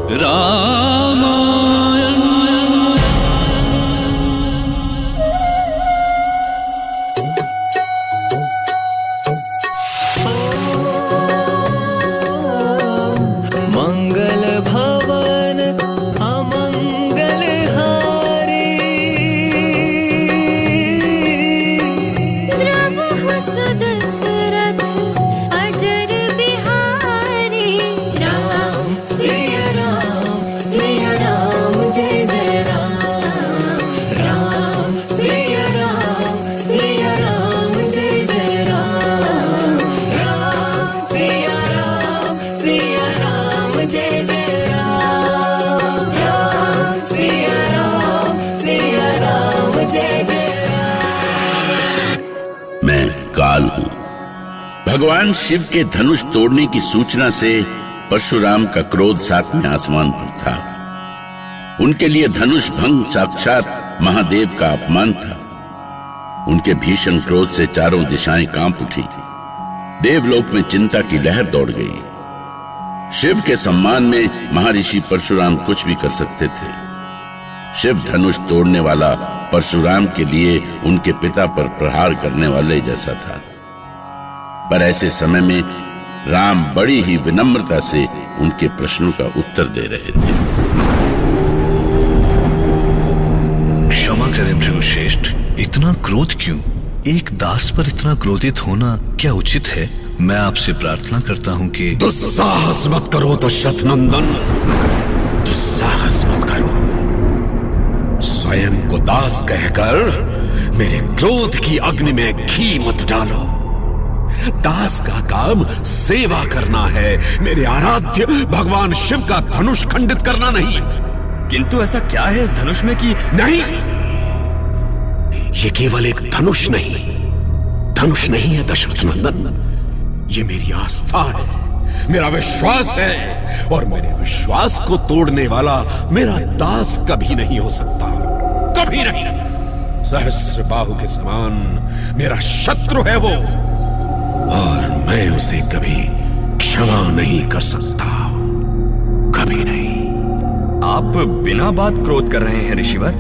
रामायण। मंगल भवन अमंगल हारी, द्रवहु सुदशरथ अजर बिहारी। राम सिया राम जय जय राम। राम सिया राम जय जय राम। राम सिया राम जय जय राम। राम सिया राम जय जय राम। मैं काल हूं। भगवान शिव के धनुष तोड़ने की सूचना से परशुराम का क्रोध सातवें आसमान पर था। उनके लिए धनुष भंग साक्षात महादेव का अपमान था। उनके भीषण क्रोध से चारों दिशाएं कांप उठी। देवलोक में चिंता की लहर दौड़ गई। शिव के सम्मान में महर्षि परशुराम कुछ भी कर सकते थे। शिव धनुष तोड़ने वाला परशुराम के लिए उनके पिता पर प्रहार करने वाले जैसा था। पर ऐसे समय में राम बड़ी ही विनम्रता से उनके प्रश्नों का उत्तर दे रहे थे। क्षमा करें भृगुश्रेष्ठ, इतना क्रोध क्यों? एक दास पर इतना क्रोधित होना क्या उचित है? मैं आपसे प्रार्थना करता हूं कि दुस्साहस मत करो दशरथ नंदन, दुस्साहस मत करो। स्वयं को दास कहकर मेरे क्रोध की अग्नि में घी मत डालो। दास का काम सेवा करना है, मेरे आराध्य भगवान शिव का धनुष खंडित करना नहीं। किंतु ऐसा क्या है इस धनुष में कि नहीं, ये केवल एक धनुष नहीं है दशरथ नंदन। ये मेरी आस्था है, मेरा विश्वास है, और मेरे विश्वास को तोड़ने वाला मेरा दास कभी नहीं हो सकता, कभी नहीं। सहस्र बाहु के समान मेरा शत्रु है वो, और मैं उसे कभी क्षमा नहीं कर सकता, कभी नहीं। आप बिना बात क्रोध कर रहे हैं ऋषिवर।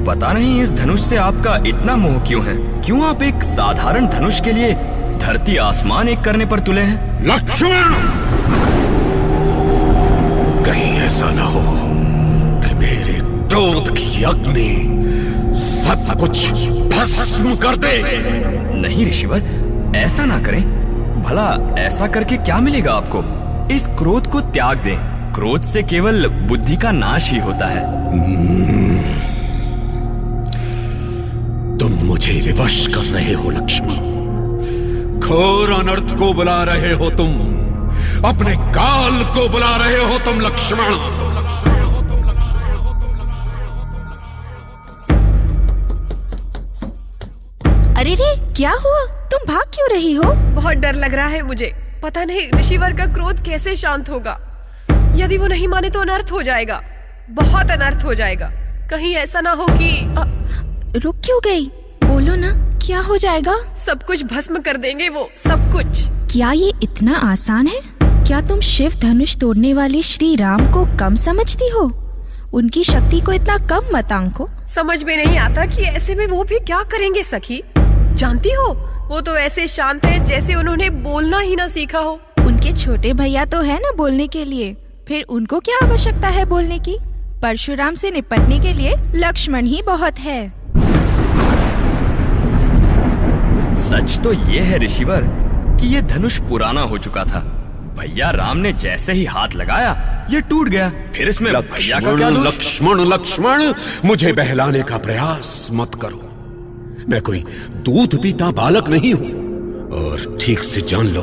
पता नहीं इस धनुष से आपका इतना मोह क्यों है? क्यों आप एक साधारण धनुष के लिए धरती आसमान एक करने पर तुले हैं? लक्ष्मण, कहीं ऐसा न हो कि मेरे क्रोध की अग्नि सब कुछ भस्म कर दे। नहीं ऋषिवर, ऐसा ना करें। भला ऐसा करके क्या मिलेगा आपको? इस क्रोध को त्याग दें। क्रोध से केवल बुद्धि का नाश ही होता है। तुम मुझे विवश कर रहे हो लक्ष्मण, घोर अनर्थ को बुला रहे हो तुम, अपने काल को बुला रहे हो तुम लक्ष्मण। अरे रे, क्या हुआ? तुम भाग क्यों रही हो? बहुत डर लग रहा है मुझे। पता नहीं ऋषिवर का क्रोध कैसे शांत होगा। यदि वो नहीं माने तो अनर्थ हो जाएगा, बहुत अनर्थ हो जाएगा। कहीं ऐसा ना हो कि रुक क्यों गई? बोलो ना, क्या हो जाएगा? सब कुछ भस्म कर देंगे वो, सब कुछ। क्या ये इतना आसान है? क्या तुम शिव धनुष तोड़ने वाले श्री राम को कम समझती हो? उनकी शक्ति को इतना कम मत आंको। समझ में नहीं आता कि ऐसे में वो भी क्या करेंगे सखी। जानती हो, वो तो ऐसे शांत है जैसे उन्होंने बोलना ही ना सीखा हो। उनके छोटे भैया तो है ना बोलने के लिए, फिर उनको क्या आवश्यकता है बोलने की? परशुराम से निपटने के लिए लक्ष्मण ही बहुत है। सच तो ये है ऋषिवर कि ये धनुष पुराना हो चुका था। भैया राम ने जैसे ही हाथ लगाया ये टूट गया। फिर इसमें भैया का क्या दोष? लक्ष्मण, मुझे बहलाने का प्रयास मत करो। मैं कोई दूध पीता बालक नहीं हूं, और ठीक से जान लो,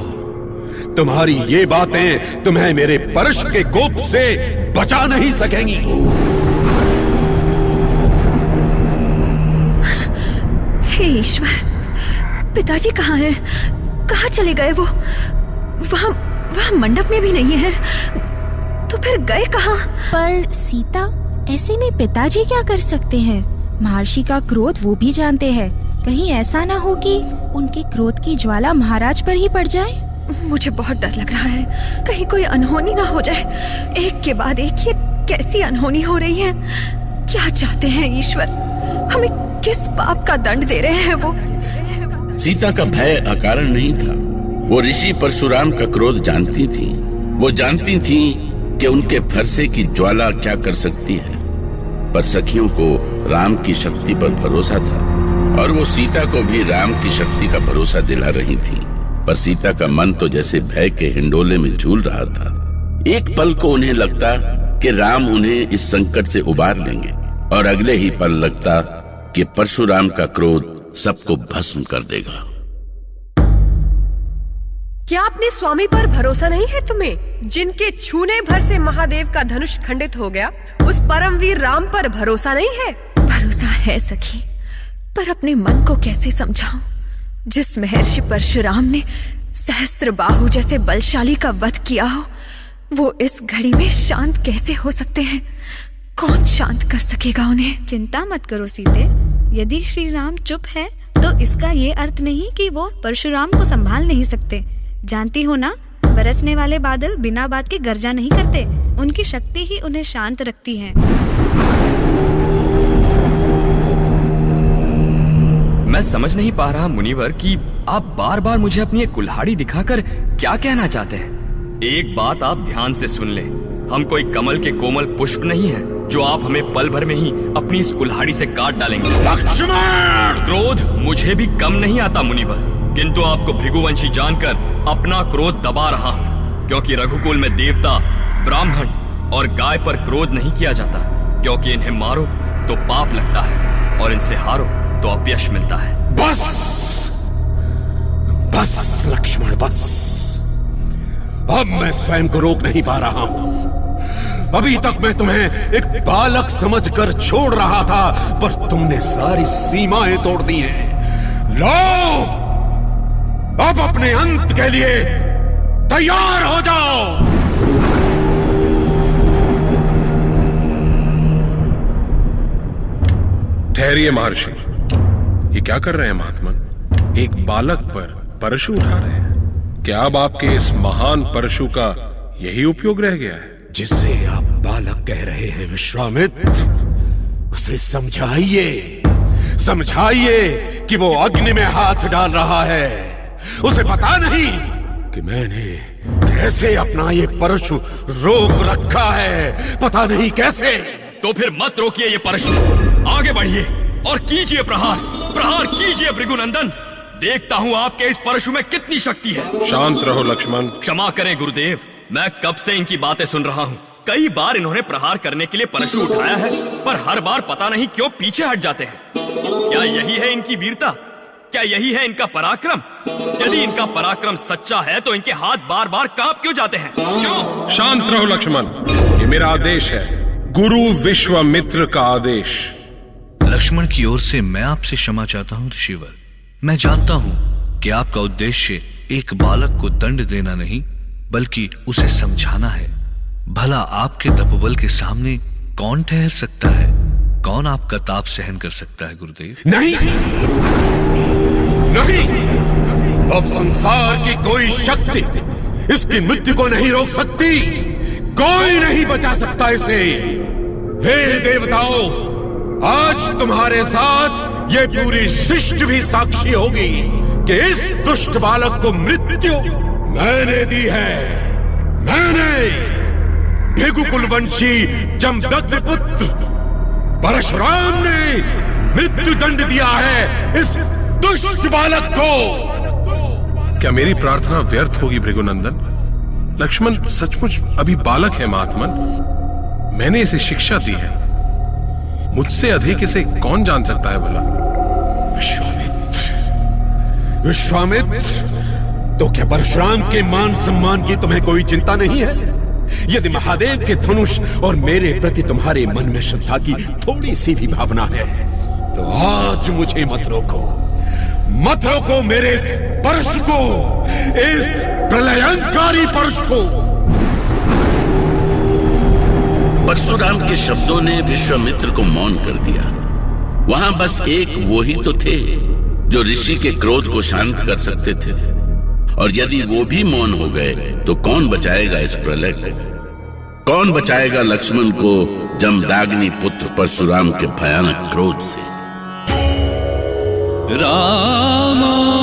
तुम्हारी ये बातें तुम्हें मेरे परश के कोप से बचा नहीं सकेंगी। हे ईश्वर, पिताजी कहाँ हैं? कहाँ चले गए वो? वहाँ मंडप में भी नहीं है, तो फिर गए कहाँ? पर सीता, ऐसे में पिताजी क्या कर सकते हैं? महर्षि का क्रोध वो भी जानते हैं। कहीं ऐसा ना हो कि उनके क्रोध की ज्वाला महाराज पर ही पड़ जाए। मुझे बहुत डर लग रहा है, कहीं कोई अनहोनी ना हो जाए। एक के बाद एक ये कैसी अनहोनी हो रही है? क्या चाहते हैं ईश्वर? हमें किस पाप का दंड दे रहे हैं वो? सीता का भय अकारण नहीं था। वो ऋषि परशुराम का क्रोध जानती थी। वो जानती थी कि उनके फरसे की ज्वाला क्या कर सकती है, पर सखियों को राम की शक्ति पर भरोसा था और वो सीता को भी राम की शक्ति का भरोसा दिला रही थी। पर सीता का मन तो जैसे भय के हिंडोले में झूल रहा था। एक पल को उन्हें लगता कि राम उन्हें इस संकट से उबार लेंगे और अगले ही पल लगता कि परशुराम का क्रोध सबको भस्म कर देगा। क्या अपने स्वामी पर भरोसा नहीं है तुम्हें, जिनके छूने भर से महादेव का धनुष खंडित हो गया? उस परमवीर राम पर भरोसा नहीं है? भरोसा है सखी, पर अपने मन को कैसे समझाऊं? जिस महर्षि परशुराम ने सहस्त्र बाहु जैसे बलशाली का वध किया हो, वो इस घड़ी में शांत कैसे हो सकते हैं? कौन शांत कर सकेगा उन्हें? चिंता मत करो सीते, यदि श्री राम चुप है तो इसका ये अर्थ नहीं कि वो परशुराम को संभाल नहीं सकते। जानती हो ना, बरसने वाले बादल बिना बात के गर्जा नहीं करते, उनकी शक्ति ही उन्हें शांत रखती है। मैं समझ नहीं पा रहा मुनिवर कि आप बार बार मुझे अपनी एक कुल्हाड़ी दिखाकर क्या कहना चाहते हैं। एक बात आप ध्यान से सुन ले, हम कोई कमल के कोमल पुष्प नहीं है जो आप हमें पल भर में ही अपनी इस कुल्हाड़ी से काट डालेंगे। लक्ष्मण! क्रोध मुझे भी कम नहीं आता मुनिवर, किंतु आपको भृगुवंशी जानकर अपना क्रोध दबा रहा हूँ, क्योंकि रघुकुल में देवता, ब्राह्मण और गाय पर क्रोध नहीं किया जाता, क्योंकि इन्हें मारो तो पाप लगता है और इनसे हारो तो अपयश मिलता है। बस बस लक्ष्मण, बस। अब मैं स्वयं को रोक नहीं पा रहा हूं। अभी तक मैं तुम्हें एक बालक समझकर छोड़ रहा था, पर तुमने सारी सीमाएं तोड़ दी हैं। लो, अब अपने अंत के लिए तैयार हो जाओ। ठहरिए महर्षि, ये क्या कर रहे हैं महात्मन? एक बालक पर परशु उठा रहे हैं। क्या अब आपके इस महान परशु का यही उपयोग रह गया है? जिसे आप बालक कह रहे हैं विश्वामित्र, उसे समझाइए, समझाइए कि वो अग्नि में हाथ डाल रहा है। उसे पता नहीं कि मैंने कैसे अपना ये परशु रोक रखा है, पता नहीं कैसे। तो फिर मत रोकिए ये परशु, आगे बढ़िए और कीजिए प्रहार, प्रहार कीजिए भृगुनंदन। देखता हूँ आपके इस परशु में कितनी शक्ति है। शांत रहो लक्ष्मण। क्षमा करें गुरुदेव, मैं कब से इनकी बातें सुन रहा हूँ। कई बार इन्होंने प्रहार करने के लिए परशु उठाया है, पर हर बार पता नहीं क्यों पीछे हट जाते हैं। क्या यही है इनकी वीरता? क्या यही है इनका पराक्रम? यदि इनका पराक्रम सच्चा है तो इनके हाथ बार बार कांप क्यों जाते हैं? क्यों? शांत रहो लक्ष्मण, ये मेरा आदेश है, गुरु विश्वामित्र का आदेश। लक्ष्मण की ओर से मैं आपसे क्षमा चाहता हूँ ऋषिवर। मैं जानता हूँ कि आपका उद्देश्य एक बालक को दंड देना नहीं, बल्कि उसे समझाना है। भला आपके तपोबल के सामने कौन ठहर सकता है? कौन आपका ताप सहन कर सकता है गुरुदेव? नहीं, नहीं, अब संसार की कोई शक्ति इसकी मृत्यु को नहीं रोक सकती। कोई नहीं बचा सकता इसे। हे देवताओं, आज तुम्हारे साथ ये पूरी सृष्टि भी साक्षी होगी कि इस दुष्ट बालक को मृत्यु मैंने दी है। मैंने भृगुकुलवंशी जमदग्नि पुत्र परशुराम ने मृत्यु दंड दिया है इस दुष्ट बालक को। क्या मेरी प्रार्थना व्यर्थ होगी भृगुनंदन? लक्ष्मण सचमुच अभी बालक है महात्मन। मैंने इसे शिक्षा दी है, मुझसे अधिक इसे कौन जान सकता है भला? विश्वामित्र, विश्वामित्र, तो क्या परशुराम के मान सम्मान की तुम्हें कोई चिंता नहीं है? यदि महादेव के धनुष और मेरे प्रति तुम्हारे मन में श्रद्धा की थोड़ी सी भी भावना है, तो आज मुझे मत रोको, मत रोको मेरे इस परशु को, इस प्रलयंकारी परशु को। परशुराम के शब्दों ने विश्वामित्र को मौन कर दिया। वहां बस एक वो ही तो थे जो ऋषि के क्रोध को शांत कर सकते थे, और यदि वो भी मौन हो गए तो कौन बचाएगा इस प्रलय को? कौन बचाएगा लक्ष्मण को जमदाग्नि पुत्र परशुराम के भयानक क्रोध से? राम